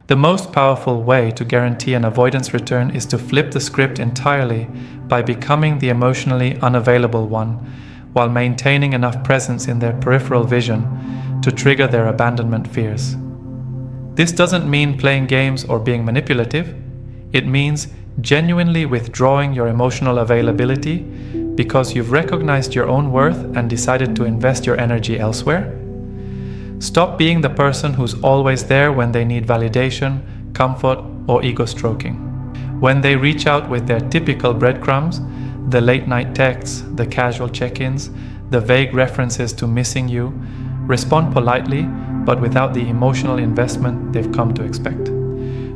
The most powerful way to guarantee an avoidance return is to flip the script entirely by becoming the emotionally unavailable one, while maintaining enough presence in their peripheral vision to trigger their abandonment fears. This doesn't mean playing games or being manipulative. It means genuinely withdrawing your emotional availability because you've recognized your own worth and decided to invest your energy elsewhere. Stop being the person who's always there when they need validation, comfort, or ego stroking. When they reach out with their typical breadcrumbs, the late-night texts, the casual check-ins, the vague references to missing you, respond politely, but without the emotional investment they've come to expect.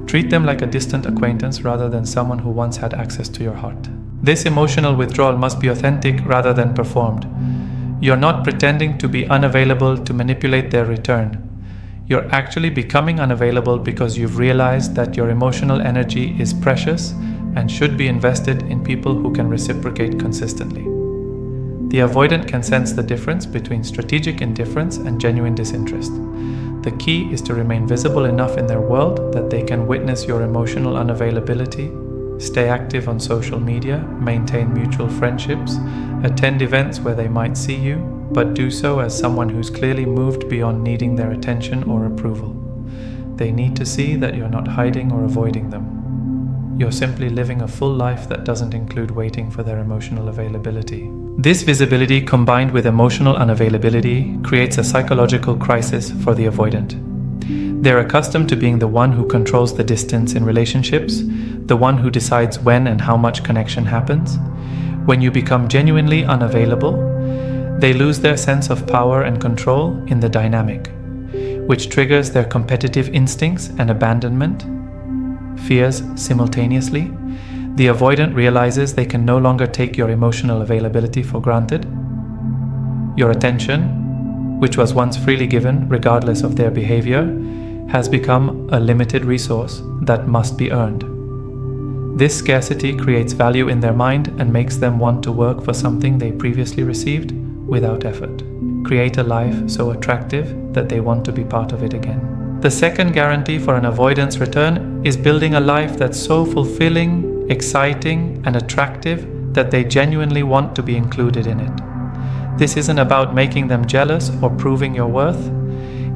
Treat them like a distant acquaintance rather than someone who once had access to your heart. This emotional withdrawal must be authentic rather than performed. You're not pretending to be unavailable to manipulate their return. You're actually becoming unavailable because you've realized that your emotional energy is precious and should be invested in people who can reciprocate consistently. The avoidant can sense the difference between strategic indifference and genuine disinterest. The key is to remain visible enough in their world that they can witness your emotional unavailability, stay active on social media, maintain mutual friendships, attend events where they might see you, but do so as someone who's clearly moved beyond needing their attention or approval. They need to see that you're not hiding or avoiding them. You're simply living a full life that doesn't include waiting for their emotional availability. This visibility combined with emotional unavailability creates a psychological crisis for the avoidant. They're accustomed to being the one who controls the distance in relationships, the one who decides when and how much connection happens. When you become genuinely unavailable, they lose their sense of power and control in the dynamic, which triggers their competitive instincts and abandonment fears simultaneously. The avoidant realizes they can no longer take your emotional availability for granted. Your attention, which was once freely given regardless of their behavior, has become a limited resource that must be earned. This scarcity creates value in their mind and makes them want to work for something they previously received without effort. Create a life so attractive that they want to be part of it again. The second guarantee for an avoidance return is building a life that's so fulfilling, exciting, and attractive that they genuinely want to be included in it. This isn't about making them jealous or proving your worth.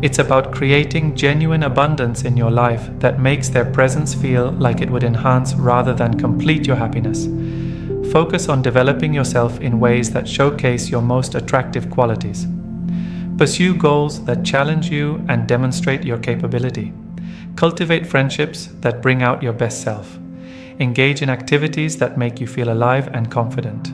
It's about creating genuine abundance in your life that makes their presence feel like it would enhance rather than complete your happiness. Focus on developing yourself in ways that showcase your most attractive qualities. Pursue goals that challenge you and demonstrate your capability. Cultivate friendships that bring out your best self. Engage in activities that make you feel alive and confident.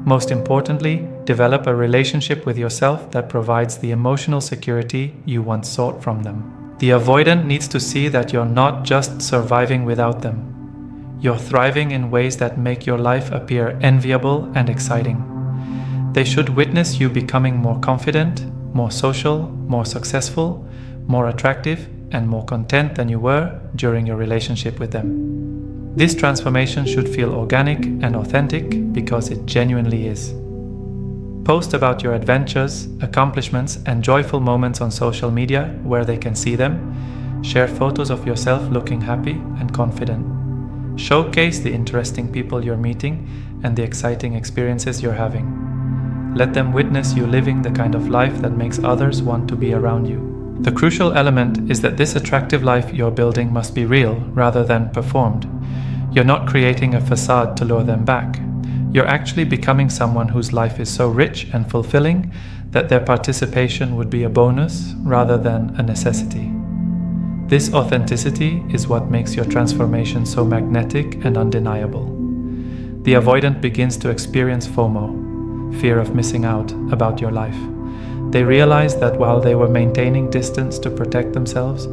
Most importantly, develop a relationship with yourself that provides the emotional security you once sought from them. The avoidant needs to see that you're not just surviving without them. You're thriving in ways that make your life appear enviable and exciting. They should witness you becoming more confident, more social, more successful, more attractive, and more content than you were during your relationship with them. This transformation should feel organic and authentic because it genuinely is. Post about your adventures, accomplishments, and joyful moments on social media where they can see them. Share photos of yourself looking happy and confident. Showcase the interesting people you're meeting and the exciting experiences you're having. Let them witness you living the kind of life that makes others want to be around you. The crucial element is that this attractive life you're building must be real rather than performed. You're not creating a facade to lure them back. You're actually becoming someone whose life is so rich and fulfilling that their participation would be a bonus rather than a necessity. This authenticity is what makes your transformation so magnetic and undeniable. The avoidant begins to experience FOMO, fear of missing out, about your life. They realize that while they were maintaining distance to protect themselves,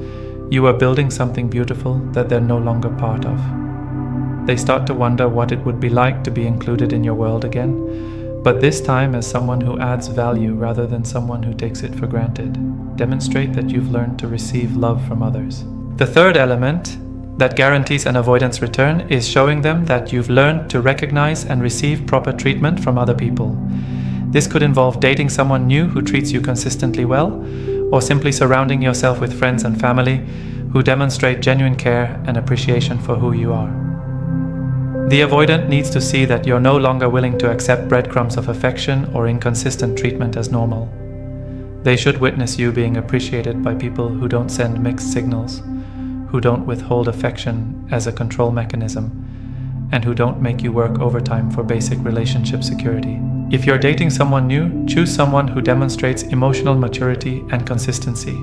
you are building something beautiful that they're no longer part of. They start to wonder what it would be like to be included in your world again, but this time as someone who adds value rather than someone who takes it for granted. Demonstrate that you've learned to receive love from others. The third element that guarantees an avoidance return is showing them that you've learned to recognize and receive proper treatment from other people. This could involve dating someone new who treats you consistently well, or simply surrounding yourself with friends and family who demonstrate genuine care and appreciation for who you are. The avoidant needs to see that you're no longer willing to accept breadcrumbs of affection or inconsistent treatment as normal. They should witness you being appreciated by people who don't send mixed signals, who don't withhold affection as a control mechanism, and who don't make you work overtime for basic relationship security. If you're dating someone new, choose someone who demonstrates emotional maturity and consistency.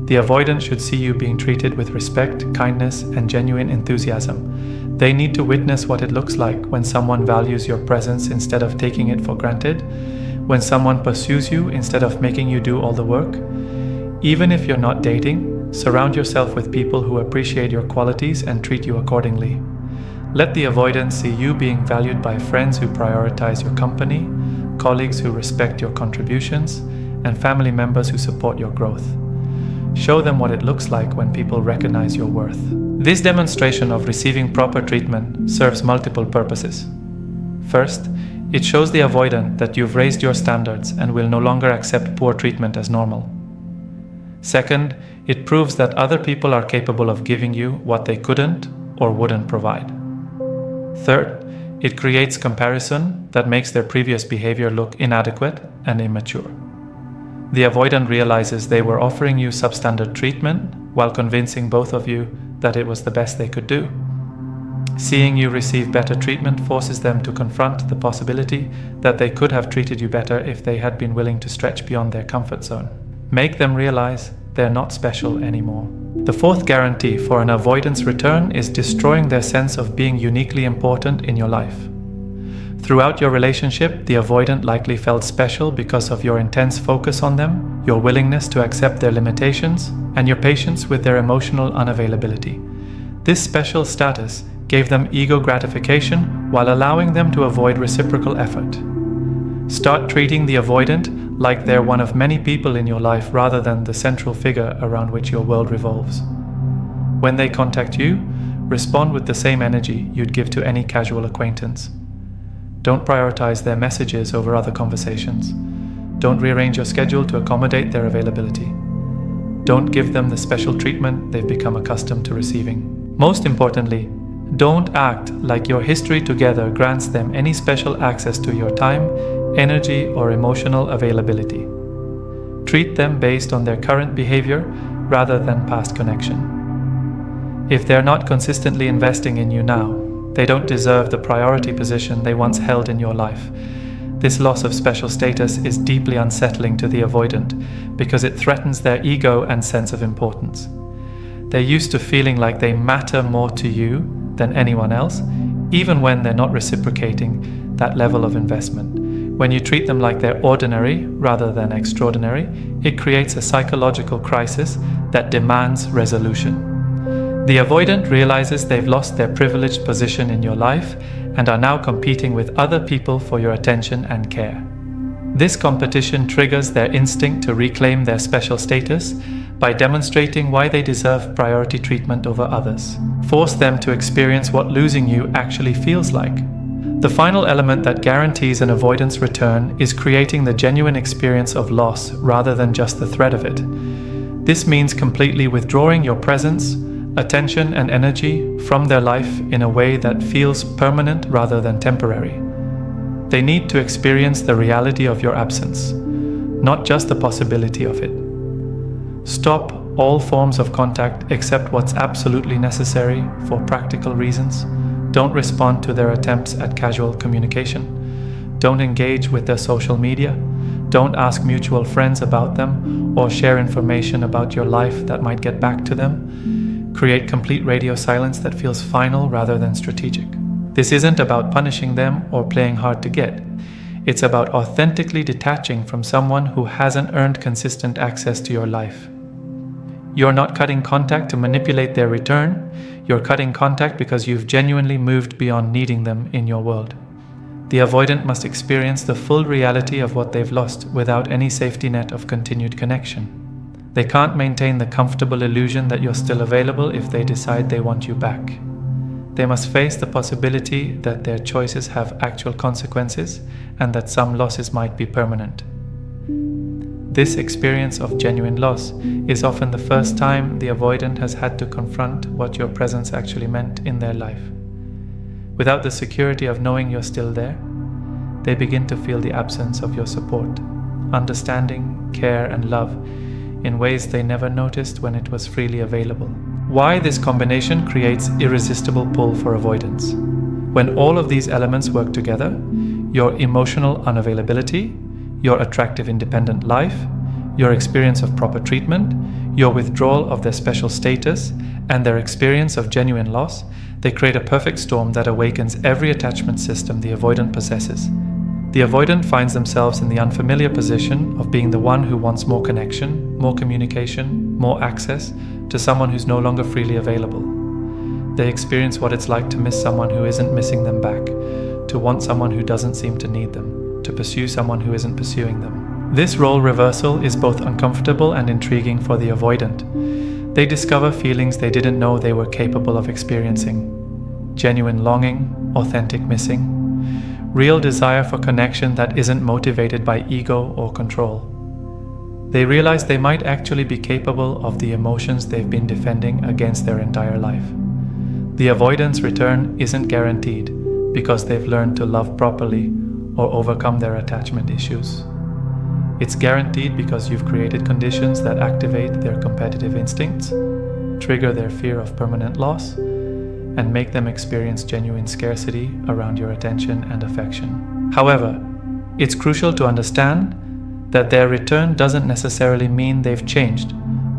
The avoidant should see you being treated with respect, kindness, and genuine enthusiasm. They need to witness what it looks like when someone values your presence instead of taking it for granted, when someone pursues you instead of making you do all the work. Even if you're not dating, surround yourself with people who appreciate your qualities and treat you accordingly. Let the avoidant see you being valued by friends who prioritize your company, colleagues who respect your contributions, and family members who support your growth. Show them what it looks like when people recognize your worth. This demonstration of receiving proper treatment serves multiple purposes. First, it shows the avoidant that you've raised your standards and will no longer accept poor treatment as normal. Second, it proves that other people are capable of giving you what they couldn't or wouldn't provide. Third, it creates comparison that makes their previous behavior look inadequate and immature. The avoidant realizes they were offering you substandard treatment while convincing both of you that it was the best they could do. Seeing you receive better treatment forces them to confront the possibility that they could have treated you better if they had been willing to stretch beyond their comfort zone. Make them realize they're not special anymore. The fourth guarantee for an avoidance return is destroying their sense of being uniquely important in your life. Throughout your relationship, the avoidant likely felt special because of your intense focus on them, your willingness to accept their limitations, and your patience with their emotional unavailability. This special status gave them ego gratification while allowing them to avoid reciprocal effort. Start treating the avoidant like they're one of many people in your life rather than the central figure around which your world revolves. When they contact you, respond with the same energy you'd give to any casual acquaintance. Don't prioritize their messages over other conversations. Don't rearrange your schedule to accommodate their availability. Don't give them the special treatment they've become accustomed to receiving. Most importantly, don't act like your history together grants them any special access to your time, energy, or emotional availability. Treat them based on their current behavior rather than past connection. If they're not consistently investing in you now, they don't deserve the priority position they once held in your life. This loss of special status is deeply unsettling to the avoidant because it threatens their ego and sense of importance. They're used to feeling like they matter more to you than anyone else, even when they're not reciprocating that level of investment. When you treat them like they're ordinary rather than extraordinary, it creates a psychological crisis that demands resolution. The avoidant realizes they've lost their privileged position in your life and are now competing with other people for your attention and care. This competition triggers their instinct to reclaim their special status by demonstrating why they deserve priority treatment over others. Force them to experience what losing you actually feels like. The final element that guarantees an avoidance return is creating the genuine experience of loss rather than just the threat of it. This means completely withdrawing your presence, attention, and energy from their life in a way that feels permanent rather than temporary. They need to experience the reality of your absence, not just the possibility of it. Stop all forms of contact except what's absolutely necessary for practical reasons. Don't respond to their attempts at casual communication. Don't engage with their social media. Don't ask mutual friends about them or share information about your life that might get back to them. Create complete radio silence that feels final rather than strategic. This isn't about punishing them or playing hard to get. It's about authentically detaching from someone who hasn't earned consistent access to your life. You're not cutting contact to manipulate their return. You're cutting contact because you've genuinely moved beyond needing them in your world. The avoidant must experience the full reality of what they've lost without any safety net of continued connection. They can't maintain the comfortable illusion that you're still available if they decide they want you back. They must face the possibility that their choices have actual consequences and that some losses might be permanent. This experience of genuine loss is often the first time the avoidant has had to confront what your presence actually meant in their life. Without the security of knowing you're still there, they begin to feel the absence of your support, understanding, care, and love in ways they never noticed when it was freely available. Why this combination creates irresistible pull for avoidance? When all of these elements work together, your emotional unavailability, your attractive independent life, your experience of proper treatment, your withdrawal of their special status, and their experience of genuine loss, they create a perfect storm that awakens every attachment system the avoidant possesses. The avoidant finds themselves in the unfamiliar position of being the one who wants more connection, more communication, more access to someone who's no longer freely available. They experience what it's like to miss someone who isn't missing them back, to want someone who doesn't seem to need them, to pursue someone who isn't pursuing them. This role reversal is both uncomfortable and intriguing for the avoidant. They discover feelings they didn't know they were capable of experiencing. Genuine longing, authentic missing, real desire for connection that isn't motivated by ego or control. They realize they might actually be capable of the emotions they've been defending against their entire life. The avoidance return isn't guaranteed because they've learned to love properly or overcome their attachment issues. It's guaranteed because you've created conditions that activate their competitive instincts, trigger their fear of permanent loss, and make them experience genuine scarcity around your attention and affection. However, it's crucial to understand that their return doesn't necessarily mean they've changed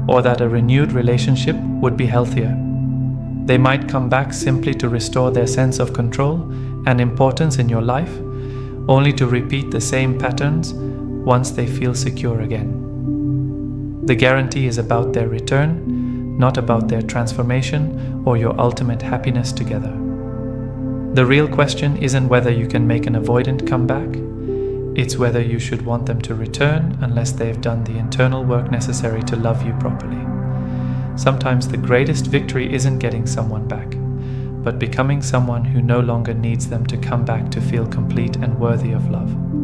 or that a renewed relationship would be healthier. They might come back simply to restore their sense of control and importance in your life, only to repeat the same patterns once they feel secure again. The guarantee is about their return, not about their transformation or your ultimate happiness together. The real question isn't whether you can make an avoidant come back, it's whether you should want them to return unless they've done the internal work necessary to love you properly. Sometimes the greatest victory isn't getting someone back, but becoming someone who no longer needs them to come back to feel complete and worthy of love.